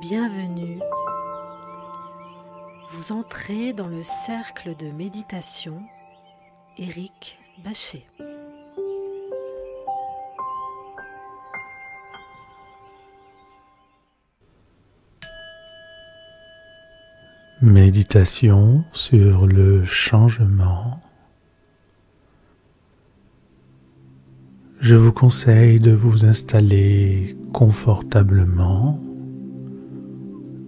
Bienvenue. Vous entrez dans le cercle de méditation Éric Bachet. Méditation sur le changement. Je vous conseille de vous installer confortablement,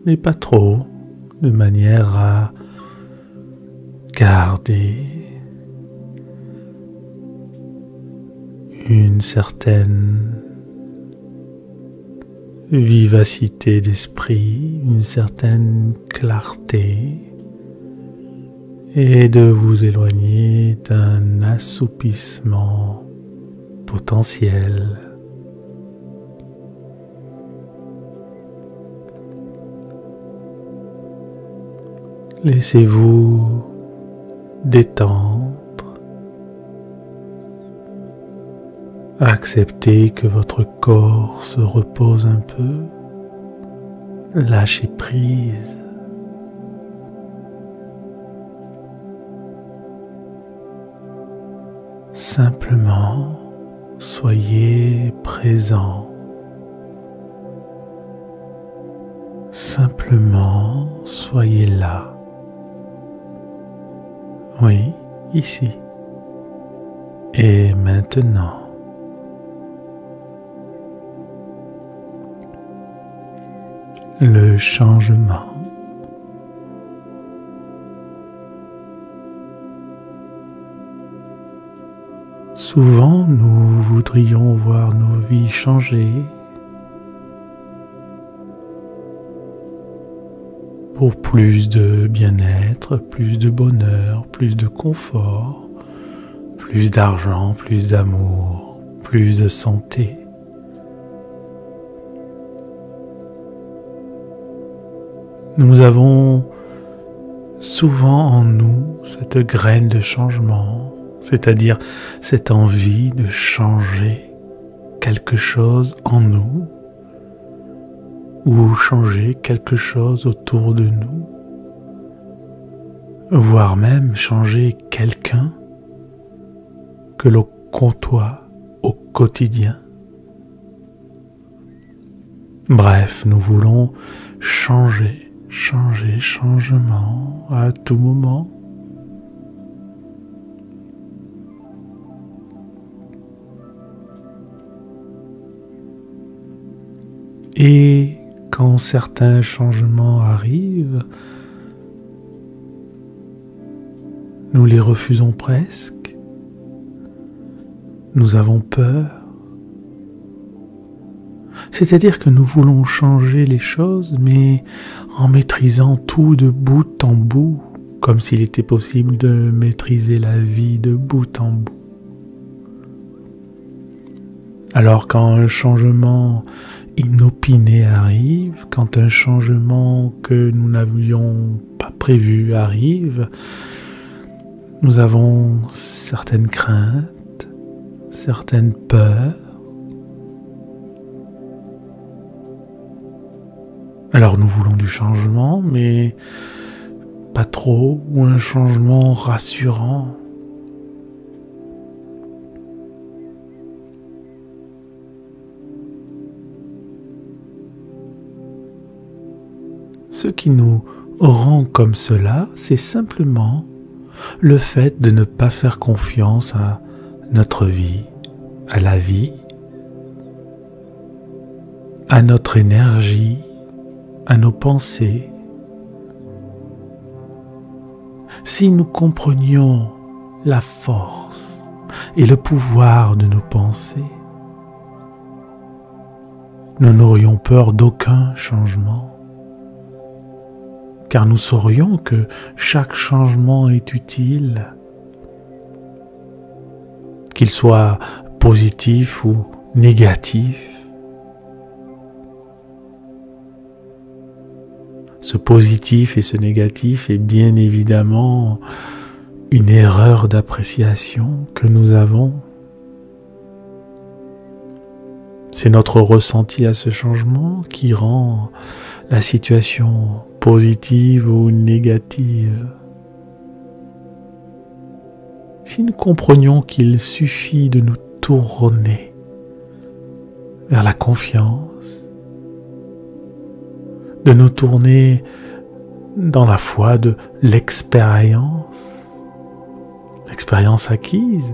mais pas trop, de manière à garder une certaine vivacité d'esprit, une certaine clarté, et de vous éloigner d'un assoupissement potentiel. Laissez-vous détendre. Acceptez que votre corps se repose un peu. Lâchez prise. Simplement, soyez présent. Simplement, soyez là. Oui, ici. Et maintenant. Le changement. Souvent, nous voudrions voir nos vies changer pour plus de bien-être, plus de bonheur, plus de confort, plus d'argent, plus d'amour, plus de santé. Nous avons souvent en nous cette graine de changement, c'est-à-dire cette envie de changer quelque chose en nous ou changer quelque chose autour de nous, voire même changer quelqu'un que l'on côtoie au quotidien. Bref, nous voulons changement à tout moment. Et quand certains changements arrivent, nous les refusons presque. Nous avons peur. C'est-à-dire que nous voulons changer les choses, mais en maîtrisant tout de bout en bout, comme s'il était possible de maîtriser la vie de bout en bout. Alors quand un changement inopiné arrive, quand un changement que nous n'avions pas prévu arrive, nous avons certaines craintes, certaines peurs. Alors nous voulons du changement, mais pas trop, ou un changement rassurant. Ce qui nous rend comme cela, c'est simplement le fait de ne pas faire confiance à notre vie, à la vie, à notre énergie, à nos pensées. Si nous comprenions la force et le pouvoir de nos pensées, nous n'aurions peur d'aucun changement, car nous saurions que chaque changement est utile, qu'il soit positif ou négatif. Ce positif et ce négatif est bien évidemment une erreur d'appréciation que nous avons. C'est notre ressenti à ce changement qui rend la situation positive ou négative. Si nous comprenions qu'il suffit de nous tourner vers la confiance, de nous tourner dans la foi de l'expérience acquise,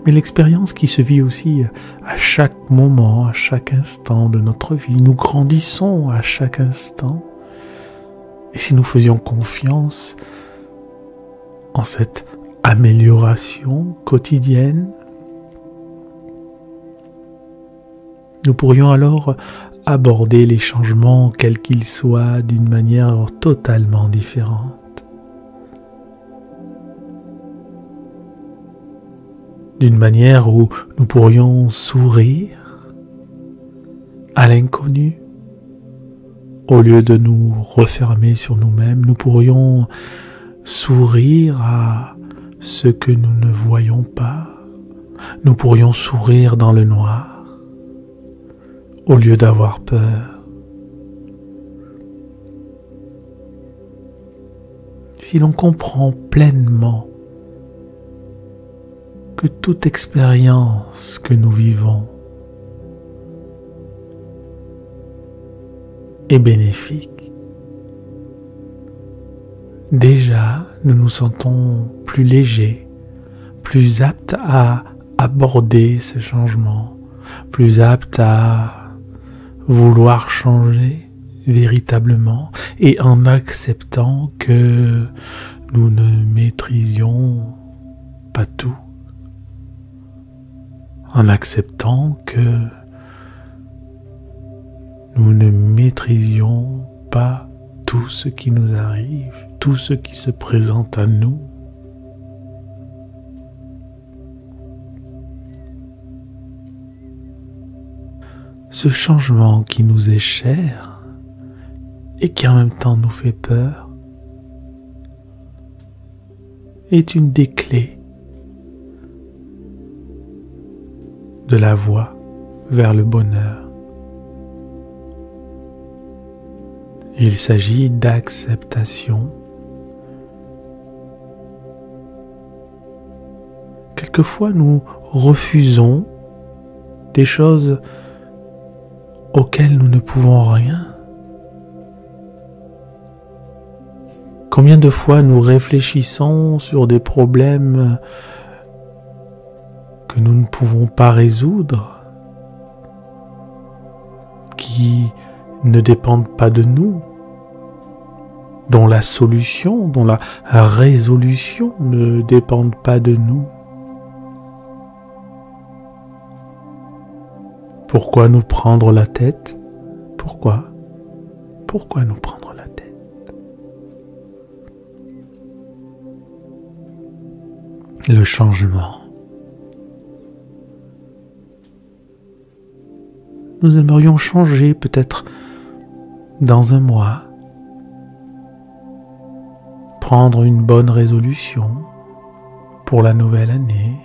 mais l'expérience qui se vit aussi à chaque moment, à chaque instant de notre vie. Nous grandissons à chaque instant. Et si nous faisions confiance en cette amélioration quotidienne, nous pourrions alors aborder les changements, quels qu'ils soient, d'une manière totalement différente. D'une manière où nous pourrions sourire à l'inconnu. Au lieu de nous refermer sur nous-mêmes, nous pourrions sourire à ce que nous ne voyons pas. Nous pourrions sourire dans le noir, au lieu d'avoir peur. Si l'on comprend pleinement que toute expérience que nous vivons est bénéfique, déjà nous nous sentons plus légers, plus aptes à aborder ce changement, plus aptes à vouloir changer véritablement et en acceptant que nous ne maîtrisions pas tout. En acceptant que nous ne maîtrisions pas tout ce qui nous arrive, tout ce qui se présente à nous. Ce changement qui nous est cher et qui en même temps nous fait peur est une des clés de la voie vers le bonheur. Il s'agit d'acceptation. Quelquefois, nous refusons des choses auxquelles nous ne pouvons rien. Combien de fois nous réfléchissons sur des problèmes que nous ne pouvons pas résoudre, qui ne dépendent pas de nous, dont la solution, dont la résolution ne dépendent pas de nous. Pourquoi nous prendre la tête? Pourquoi nous prendre la tête? Le changement. Nous aimerions changer peut-être dans un mois, prendre une bonne résolution pour la nouvelle année.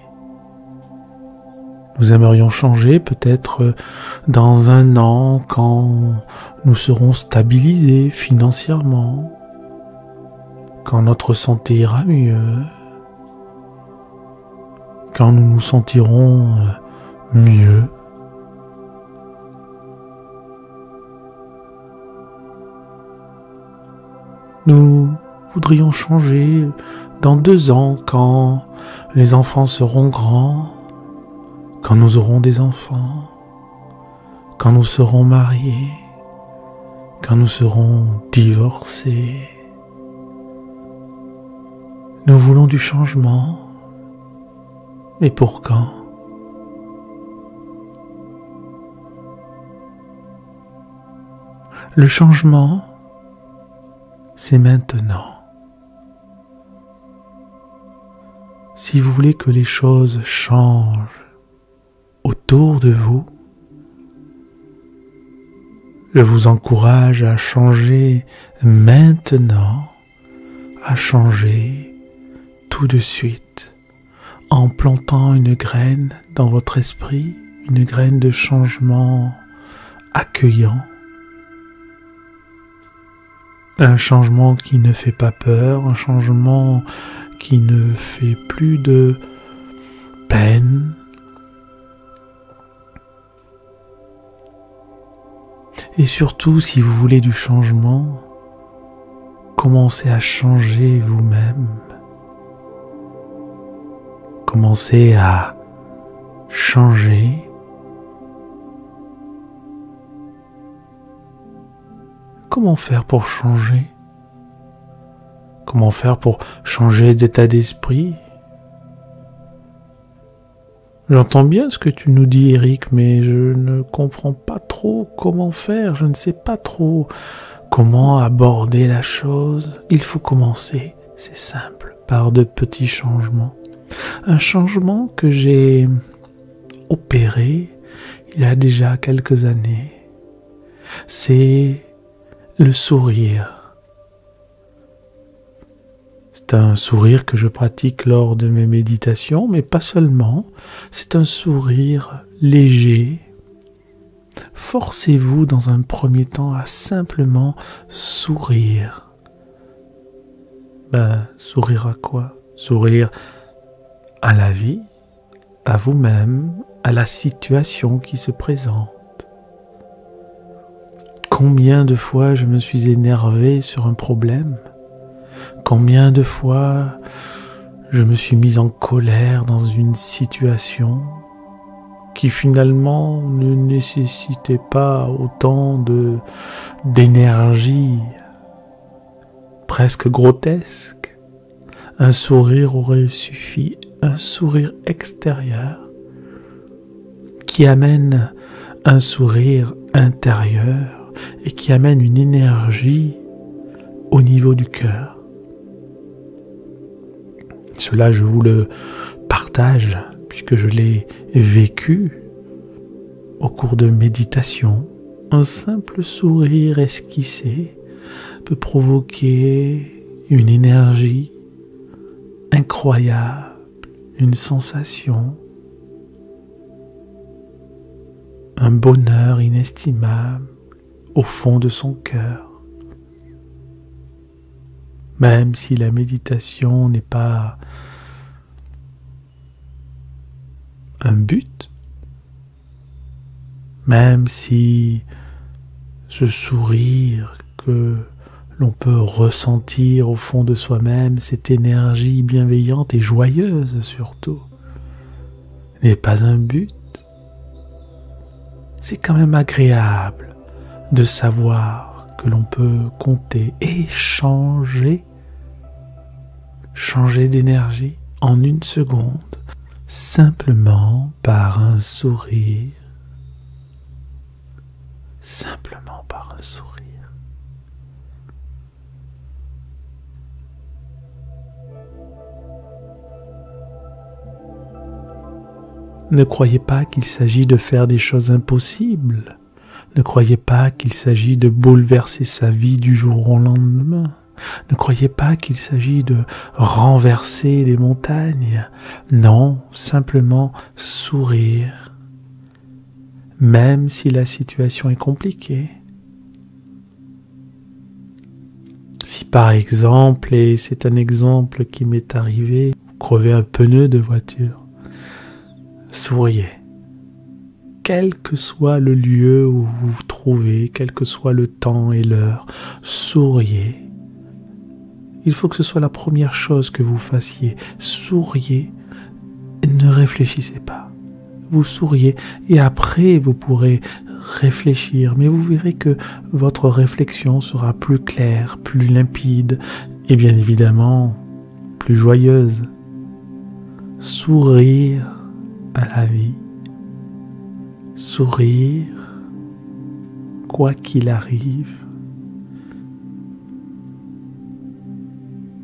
Nous aimerions changer peut-être dans un an quand nous serons stabilisés financièrement, quand notre santé ira mieux, quand nous nous sentirons mieux. Nous voudrions changer dans 2 ans quand les enfants seront grands, quand nous aurons des enfants, quand nous serons mariés, quand nous serons divorcés. Nous voulons du changement, mais pour quand? Le changement, c'est maintenant. Si vous voulez que les choses changent autour de vous, je vous encourage à changer maintenant, à changer tout de suite, en plantant une graine dans votre esprit une graine de changement accueillant, un changement qui ne fait pas peur, un changement qui ne fait plus de peine. Et surtout, si vous voulez du changement, commencez à changer vous-même. Commencez à changer. Comment faire pour changer? Comment faire pour changer d'état d'esprit? J'entends bien ce que tu nous dis, Eric, mais je ne comprends pas trop comment faire. Je ne sais pas trop comment aborder la chose. Il faut commencer, c'est simple, par de petits changements. Un changement que j'ai opéré il y a déjà quelques années, c'est le sourire. C'est un sourire que je pratique lors de mes méditations, mais pas seulement. C'est un sourire léger. Forcez-vous dans un premier temps à simplement sourire. Sourire à quoi? Sourire à la vie, à vous-même, à la situation qui se présente. Combien de fois je me suis énervé sur un problème? Combien de fois je me suis mis en colère dans une situation qui finalement ne nécessitait pas autant d'énergie presque grotesque. Un sourire aurait suffi, un sourire extérieur qui amène un sourire intérieur et qui amène une énergie au niveau du cœur. Cela, je vous le partage puisque je l'ai vécu au cours de méditation. Un simple sourire esquissé peut provoquer une énergie incroyable, une sensation, un bonheur inestimable au fond de son cœur. Même si la méditation n'est pas un but, même si ce sourire que l'on peut ressentir au fond de soi-même, cette énergie bienveillante et joyeuse surtout, n'est pas un but, c'est quand même agréable de savoir que l'on peut compter et changer d'énergie en une seconde, simplement par un sourire. Simplement par un sourire. Ne croyez pas qu'il s'agit de faire des choses impossibles. Ne croyez pas qu'il s'agit de bouleverser sa vie du jour au lendemain. Ne croyez pas qu'il s'agit de renverser les montagnes. Non, simplement sourire. Même si la situation est compliquée. Si par exemple, et c'est un exemple qui m'est arrivé, vous crevez un pneu de voiture, souriez. Quel que soit le lieu où vous vous trouvez, quel que soit le temps et l'heure, souriez. Il faut que ce soit la première chose que vous fassiez. Souriez, ne réfléchissez pas. Vous souriez et après vous pourrez réfléchir, mais vous verrez que votre réflexion sera plus claire, plus limpide et bien évidemment plus joyeuse. Sourire à la vie. Sourire, quoi qu'il arrive.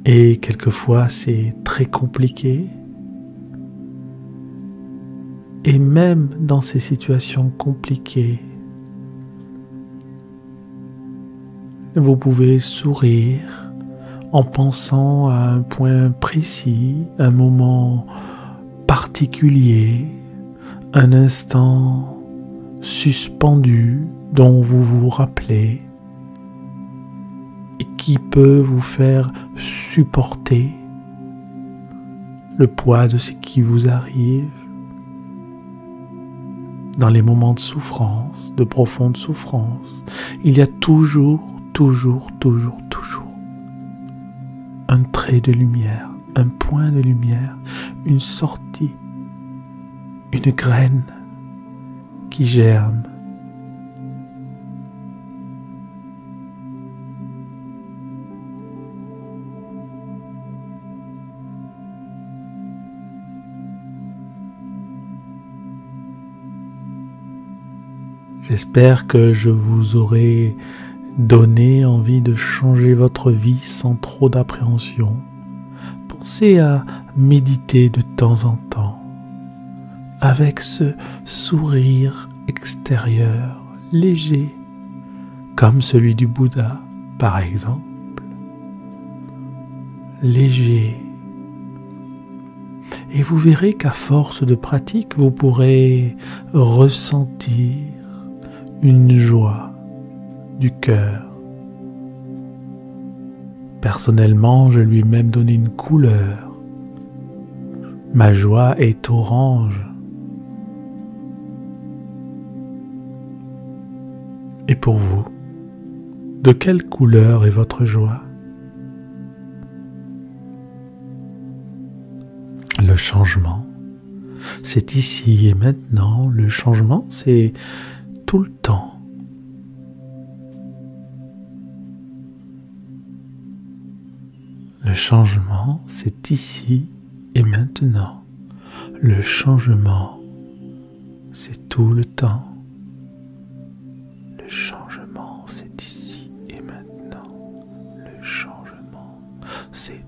Et quelquefois, c'est très compliqué. Et même dans ces situations compliquées, vous pouvez sourire en pensant à un point précis, un moment particulier, un instant suspendu dont vous vous rappelez et qui peut vous faire supporter le poids de ce qui vous arrive dans les moments de souffrance, de profonde souffrance. Il y a toujours un trait de lumière, un point de lumière, une sortie, une graine qui germe. J'espère que je vous aurai donné envie de changer votre vie sans trop d'appréhension. Pensez à méditer de temps en temps, avec ce sourire extérieur léger, comme celui du Bouddha, par exemple. Léger. Et vous verrez qu'à force de pratique, vous pourrez ressentir une joie du cœur. Personnellement, je lui ai même donné une couleur. Ma joie est orange. Et pour vous, de quelle couleur est votre joie? Le changement, c'est ici et maintenant. Le changement, c'est tout le temps. Le changement, c'est ici et maintenant. Le changement, c'est tout le temps. Le changement, c'est ici et maintenant. Le changement, c'est